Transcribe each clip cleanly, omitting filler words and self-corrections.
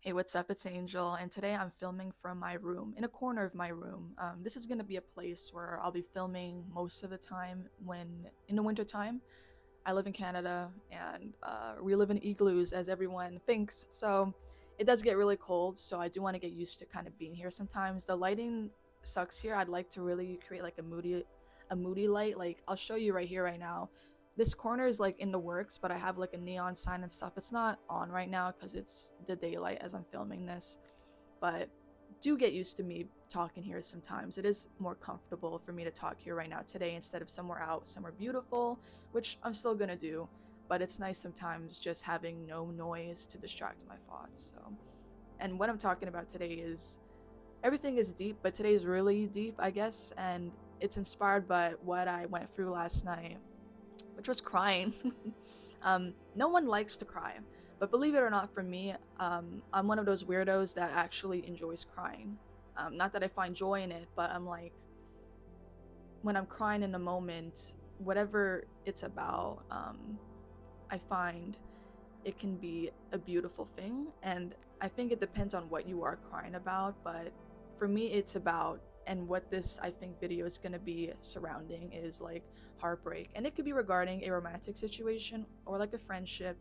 Hey, what's up? It's Angel, and today I'm filming from my room, in a corner of my room. This is going to be a place where I'll be filming most of the time when in the winter time. I live in Canada, and we live in igloos, as everyone thinks, so it does get really cold, so I do want to get used to kind of being here sometimes. The lighting sucks here. I'd like to really create like a moody light. Like, I'll show you right here, right now. This corner is like in the works, but I have like a neon sign and stuff. It's not on right now because it's the daylight as I'm filming this, but do get used to me talking here sometimes. It is more comfortable for me to talk here right now today instead of somewhere out, somewhere beautiful, which I'm still gonna do. But it's nice sometimes just having no noise to distract my thoughts. So, and what I'm talking about today is everything is deep, but today's really deep, I guess, and it's inspired by what I went through last night, which was crying. No one likes to cry, but believe it or not, for me, I'm one of those weirdos that actually enjoys crying. Not that I find joy in it, but I'm like, when I'm crying in the moment, whatever it's about, I find it can be a beautiful thing. And I think it depends on what you are crying about, but for me, it's about, and what this I think video is going to be surrounding is like heartbreak. And it could be regarding a romantic situation or like a friendship,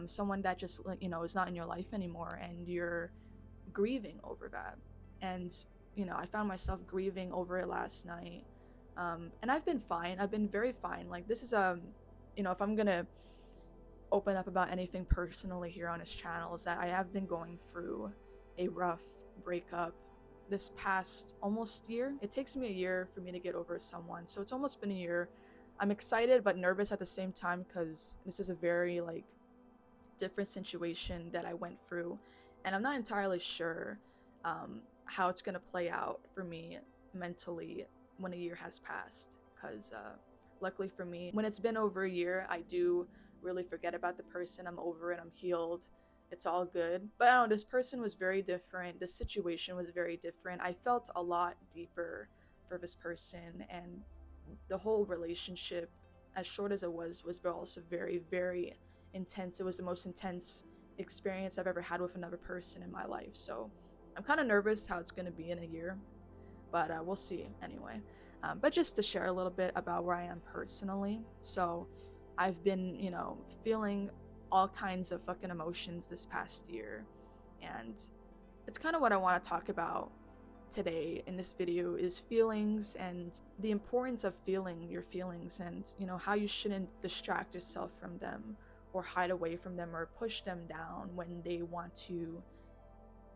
someone that just, like, is not in your life anymore and you're grieving over that. And, I found myself grieving over it last night. And I've been fine. I've been very fine. Like, this is, if I'm going to open up about anything personally here on his channel, is that I have been going through a rough breakup this past almost year. It takes me a year for me to get over someone, so it's almost been a year. I'm excited but nervous at the same time because this is a very like different situation that I went through, and I'm not entirely sure how it's gonna play out for me mentally when a year has passed. Because luckily for me, when it's been over a year, I do really forget about the person. I'm over it. I'm healed. It's all good. But I don't know, this person was very different. The situation was very different. I felt a lot deeper for this person, and the whole relationship, as short as it was also very, very intense. It was the most intense experience I've ever had with another person in my life. So I'm kind of nervous how it's going to be in a year, but we'll see anyway. But just to share a little bit about where I am personally. So I've been, feeling all kinds of fucking emotions this past year. And it's kind of what I want to talk about today in this video, is feelings and the importance of feeling your feelings, and how you shouldn't distract yourself from them or hide away from them or push them down when they want to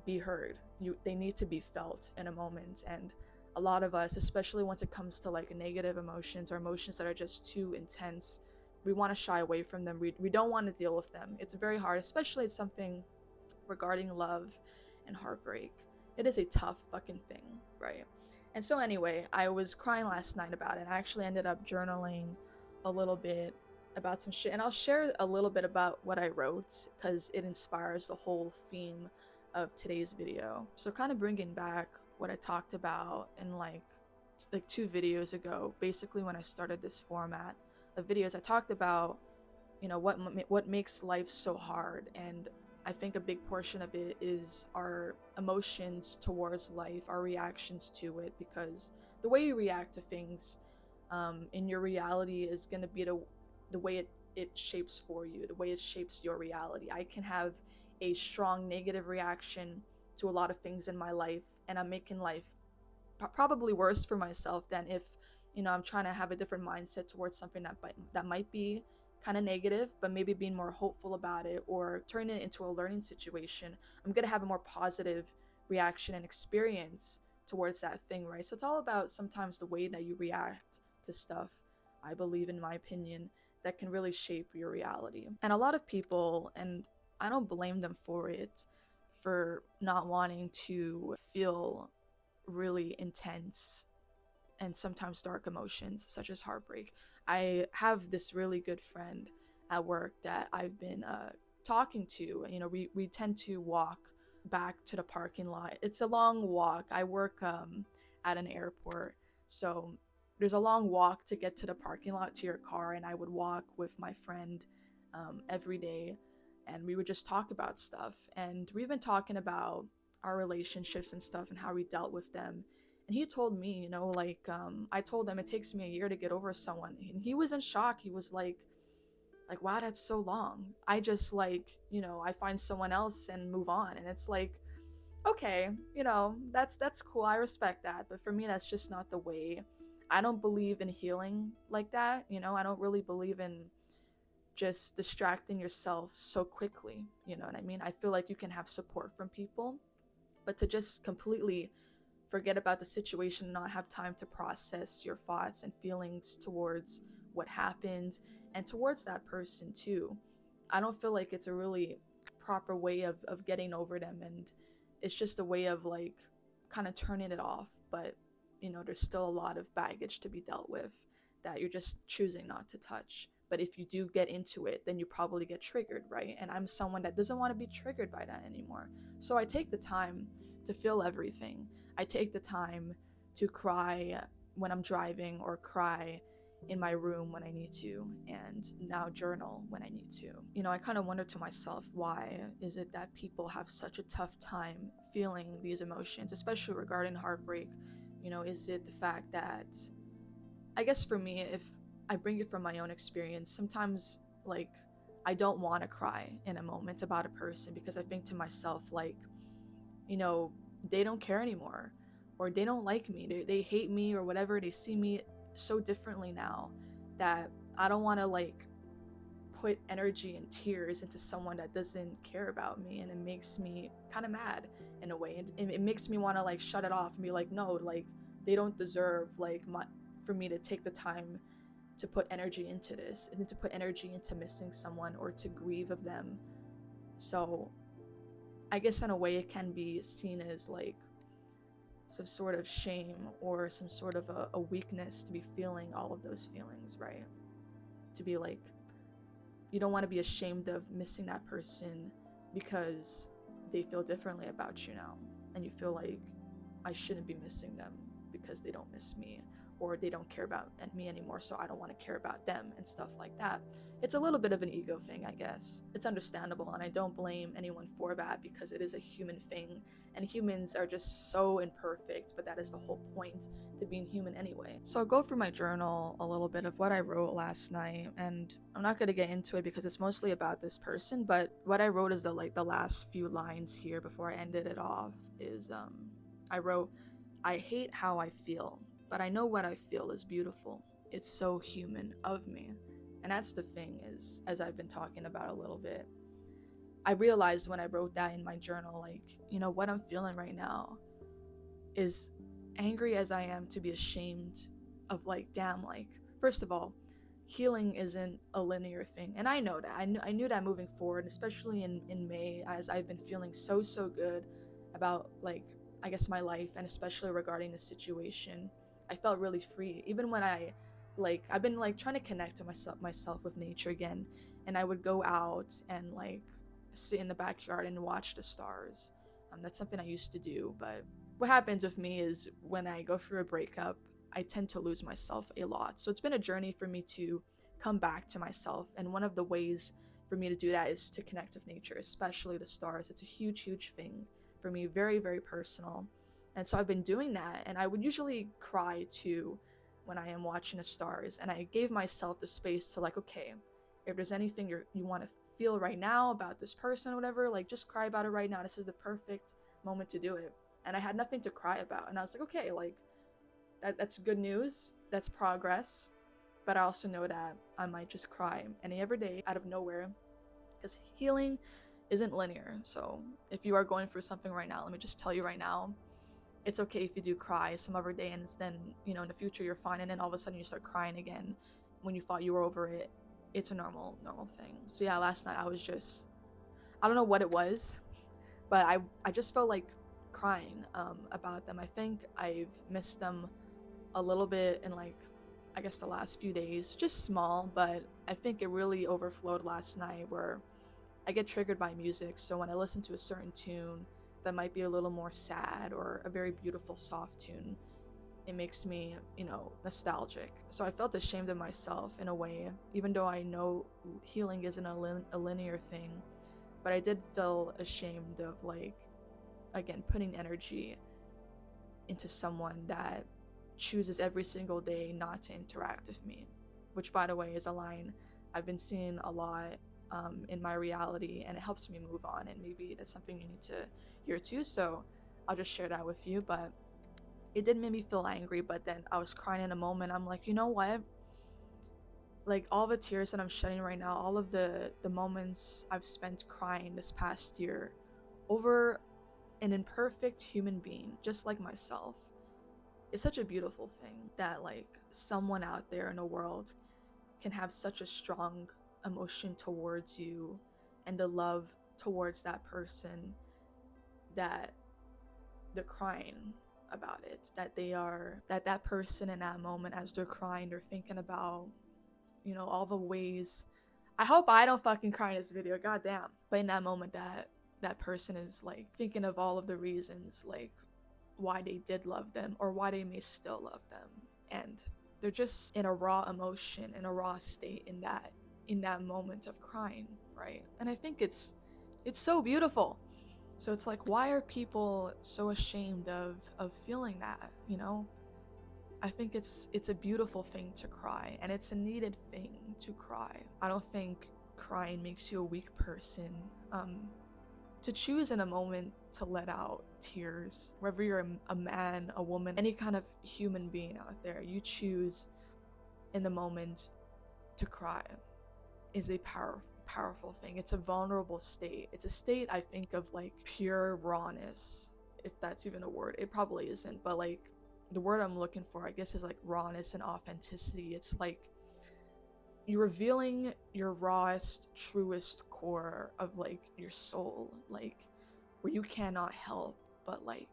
be heard. They need to be felt in a moment. And a lot of us, especially once it comes to like negative emotions or emotions that are just too intense, we want to shy away from them. We don't want to deal with them. It's very hard, especially something regarding love and heartbreak. It is a tough fucking thing, right? And so anyway, I was crying last night about it. I actually ended up journaling a little bit about some shit, and I'll share a little bit about what I wrote because it inspires the whole theme of today's video. So kind of bringing back what I talked about in like 2 videos ago, basically when I started this format of videos, I talked about what makes life so hard. And I think a big portion of it is our emotions towards life, our reactions to it, because the way you react to things in your reality is going to be the way it shapes for you, the way it shapes your reality. I can have a strong negative reaction to a lot of things in my life, and I'm making life probably worse for myself than if I'm trying to have a different mindset towards something that might be kind of negative, but maybe being more hopeful about it or turning it into a learning situation. I'm gonna have a more positive reaction and experience towards that thing, right? So it's all about sometimes the way that you react to stuff, I believe, in my opinion, that can really shape your reality. And a lot of people, and I don't blame them for it, for not wanting to feel really intense and sometimes dark emotions such as heartbreak. I have this really good friend at work that I've been talking to. We tend to walk back to the parking lot. It's a long walk. I work at an airport, so there's a long walk to get to the parking lot to your car, and I would walk with my friend every day. and we would just talk about stuff. And we've been talking about our relationships and stuff and how we dealt with them. And he told me, I told him it takes me a year to get over someone, and he was in shock. He was like, wow, that's so long. I just I find someone else and move on. And it's like, okay, that's cool. I respect that. But for me, that's just not the way. I don't believe in healing like that. I don't really believe in just distracting yourself so quickly. You know what I mean? I feel like you can have support from people, but to just completely forget about the situation, not have time to process your thoughts and feelings towards what happened and towards that person too. I don't feel like it's a really proper way of getting over them, and it's just a way of kind of turning it off. But there's still a lot of baggage to be dealt with that you're just choosing not to touch. But if you do get into it, then you probably get triggered, right? And I'm someone that doesn't want to be triggered by that anymore. So I take the time to feel everything. I take the time to cry when I'm driving, or cry in my room when I need to, and now journal when I need to. I kind of wonder to myself, why is it that people have such a tough time feeling these emotions, especially regarding heartbreak? Is it the fact that, I guess for me, if I bring it from my own experience, sometimes I don't want to cry in a moment about a person because I think to myself, they don't care anymore, or they don't like me, they hate me, or whatever. They see me so differently now that I don't want to put energy and tears into someone that doesn't care about me, and it makes me kind of mad in a way. And it makes me want to shut it off and be like, no, they don't deserve for me to take the time to put energy into this, and to put energy into missing someone or to grieve of them. So I guess in a way it can be seen as some sort of shame, or some sort of a weakness to be feeling all of those feelings, right? To be you don't want to be ashamed of missing that person because they feel differently about you now, and you feel like, I shouldn't be missing them because they don't miss me, or they don't care about me anymore, so I don't want to care about them, and stuff like that. It's a little bit of an ego thing, I guess. It's understandable, and I don't blame anyone for that, because it is a human thing, and humans are just so imperfect, but that is the whole point to being human anyway. So I'll go through my journal a little bit of what I wrote last night, and I'm not going to get into it because it's mostly about this person, but what I wrote is the last few lines here before I ended it off is I wrote, I hate how I feel, but I know what I feel is beautiful. It's so human of me. And that's the thing, is, as I've been talking about a little bit, I realized when I wrote that in my journal, what I'm feeling right now is, angry as I am to be ashamed of, damn, first of all, healing isn't a linear thing. And I know that. I knew that moving forward, especially in May, as I've been feeling so good about, I guess, my life, and especially regarding the situation. I felt really free, even when I've been trying to connect to myself with nature again, and I would go out and sit in the backyard and watch the stars. That's something I used to do, but what happens with me is, when I go through a breakup, I tend to lose myself a lot. So it's been a journey for me to come back to myself, and one of the ways for me to do that is to connect with nature, especially the stars. It's a huge thing for me, very, very personal. And so I've been doing that, and I would usually cry too when I am watching the stars, and I gave myself the space to okay, if there's anything you want to feel right now about this person or whatever, just cry about it right now. This is the perfect moment to do it. And I had nothing to cry about, and I was like, okay, that's good news, that's progress. But I also know that I might just cry any other day out of nowhere, because healing isn't linear. So if you are going through something right now, let me just tell you right now, it's okay if you do cry some other day, and then in the future you're fine, and then all of a sudden you start crying again when you thought you were over it. It's a normal thing. So yeah, last night I was just, I don't know what it was, but I just felt like crying about them. I think I've missed them a little bit in I guess the last few days, just small, but I think it really overflowed last night, where I get triggered by music. So when I listen to a certain tune that might be a little more sad, or a very beautiful soft tune, it makes me, nostalgic. So I felt ashamed of myself in a way, even though I know healing isn't a linear thing. but I did feel ashamed of, like, again, putting energy into someone that chooses every single day not to interact with me, which, by the way, is a line I've been seeing a lot in my reality, and it helps me move on. And maybe that's something you need to hear too. So I'll just share that with you. But it did make me feel angry. But then I was crying in a moment. I'm like, you know what? Like, all the tears that I'm shedding right now, all of the moments I've spent crying this past year over an imperfect human being, just like myself, is such a beautiful thing that, like, someone out there in the world can have such a strong emotion towards you and a love towards that person, that they're crying about it, that that person in that moment, as they're crying, they're thinking about, you know, all the ways. I hope I don't fucking cry in this video, goddamn. But in that moment, that person is, like, thinking of all of the reasons, like, why they did love them or why they may still love them, and they're just in a raw emotion, in a raw state, in that moment of crying, right? And I think it's so beautiful. So it's like, why are people so ashamed of feeling that, you know? I think it's a beautiful thing to cry, and it's a needed thing to cry. I don't think crying makes you a weak person. To choose in a moment to let out tears, whether you're a man, a woman, any kind of human being out there, you choose in the moment to cry, is a powerful thing. It's a vulnerable state. It's a state, I think, of, like, pure rawness, if that's even a word. It probably isn't, but, like, the word I'm looking for, I guess, is, like, rawness and authenticity. It's like you're revealing your rawest, truest core of, like, your soul, like, where you cannot help but, like,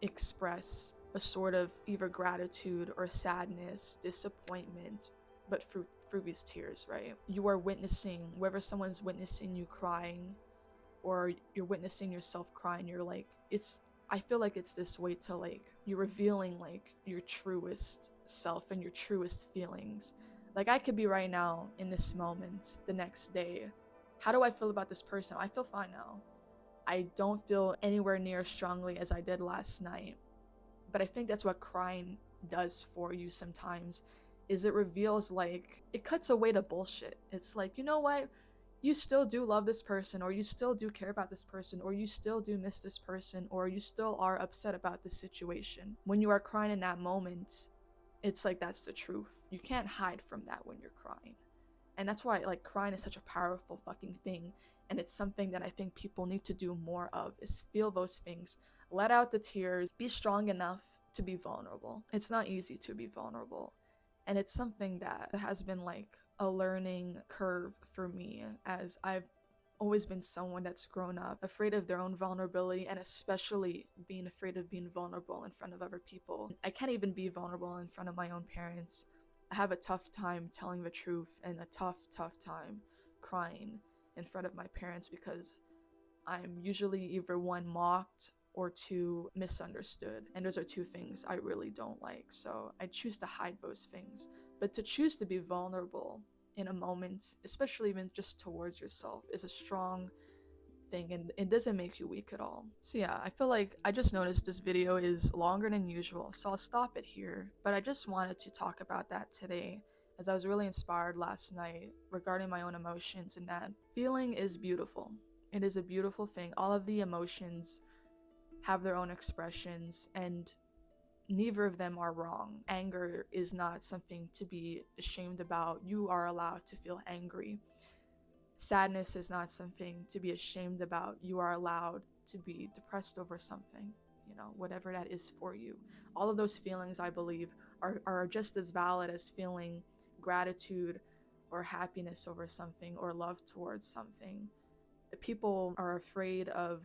express a sort of either gratitude or sadness, disappointment, but through these tears, right? You are witnessing, whether someone's witnessing you crying or you're witnessing yourself crying, you're like, I feel like it's this way to, like, you're revealing, like, your truest self and your truest feelings. Like, I could be right now in this moment the next day. How do I feel about this person? I feel fine now. I don't feel anywhere near as strongly as I did last night. But I think that's what crying does for you sometimes, is it reveals, like, it cuts away the bullshit. It's like, you know what? You still do love this person, or you still do care about this person, or you still do miss this person, or you still are upset about this situation. When you are crying in that moment, it's like, that's the truth. You can't hide from that when you're crying. And that's why, like, crying is such a powerful fucking thing. And it's something that I think people need to do more of, is feel those things, let out the tears, be strong enough to be vulnerable. It's not easy to be vulnerable. And it's something that has been, like, a learning curve for me, as I've always been someone that's grown up afraid of their own vulnerability, and especially being afraid of being vulnerable in front of other people. I can't even be vulnerable in front of my own parents. I have a tough time telling the truth, and a tough time crying in front of my parents, because I'm usually either, one, mocked, or two, misunderstood. And those are two things I really don't like. So I choose to hide those things. But to choose to be vulnerable in a moment, especially even just towards yourself, is a strong thing, and it doesn't make you weak at all. So yeah, I feel like I just noticed this video is longer than usual, so I'll stop it here. But I just wanted to talk about that today, as I was really inspired last night regarding my own emotions, and that feeling is beautiful. It is a beautiful thing. All of the emotions have their own expressions, and neither of them are wrong. Anger is not something to be ashamed about. You are allowed to feel angry. Sadness is not something to be ashamed about. You are allowed to be depressed over something, you know, whatever that is for you. All of those feelings, I believe, are just as valid as feeling gratitude or happiness over something, or love towards something. People are afraid of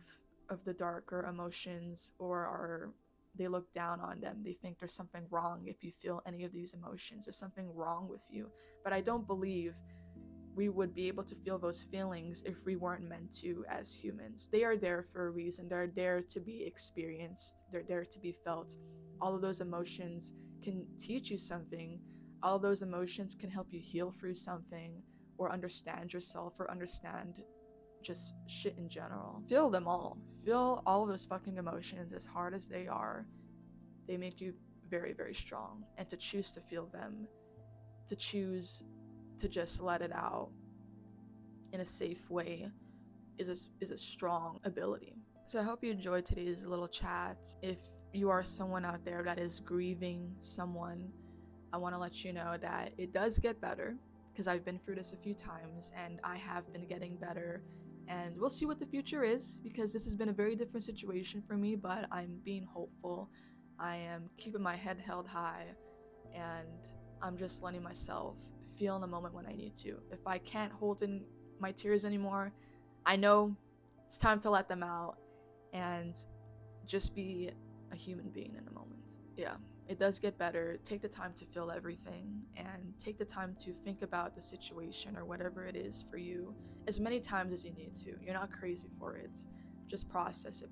the darker emotions, or they look down on them. They think there's something wrong if you feel any of these emotions. There's something wrong with you. But I don't believe we would be able to feel those feelings if we weren't meant to as humans. They are there for a reason. They're there to be experienced. They're there to be felt. All of those emotions can teach you something. All of those emotions can help you heal through something, or understand yourself, or understand just shit in general. Feel them all. Feel all of those fucking emotions. As hard as they are, they make you very, very strong. And to choose to feel them, to choose to just let it out in a safe way is a strong ability. So I hope you enjoyed today's little chat. If you are someone out there that is grieving someone, I want to let you know that it does get better, because I've been through this a few times and I have been getting better, and we'll see what the future is, because this has been a very different situation for me, but I'm being hopeful. I am keeping my head held high, and I'm just letting myself feel in the moment when I need to. If I can't hold in my tears anymore, I know it's time to let them out and just be a human being in the moment. Yeah, it does get better. Take the time to feel everything, and take the time to think about the situation or whatever it is for you as many times as you need to. You're not crazy for it. Just process it.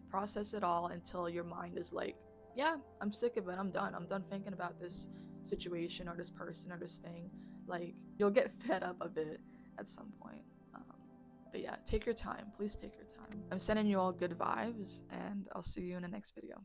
Process it all until your mind is like, yeah, I'm sick of it. I'm done. I'm done thinking about this situation or this person or this thing. Like, you'll get fed up of it at some point. But yeah, take your time. Please take your time. I'm sending you all good vibes, and I'll see you in the next video.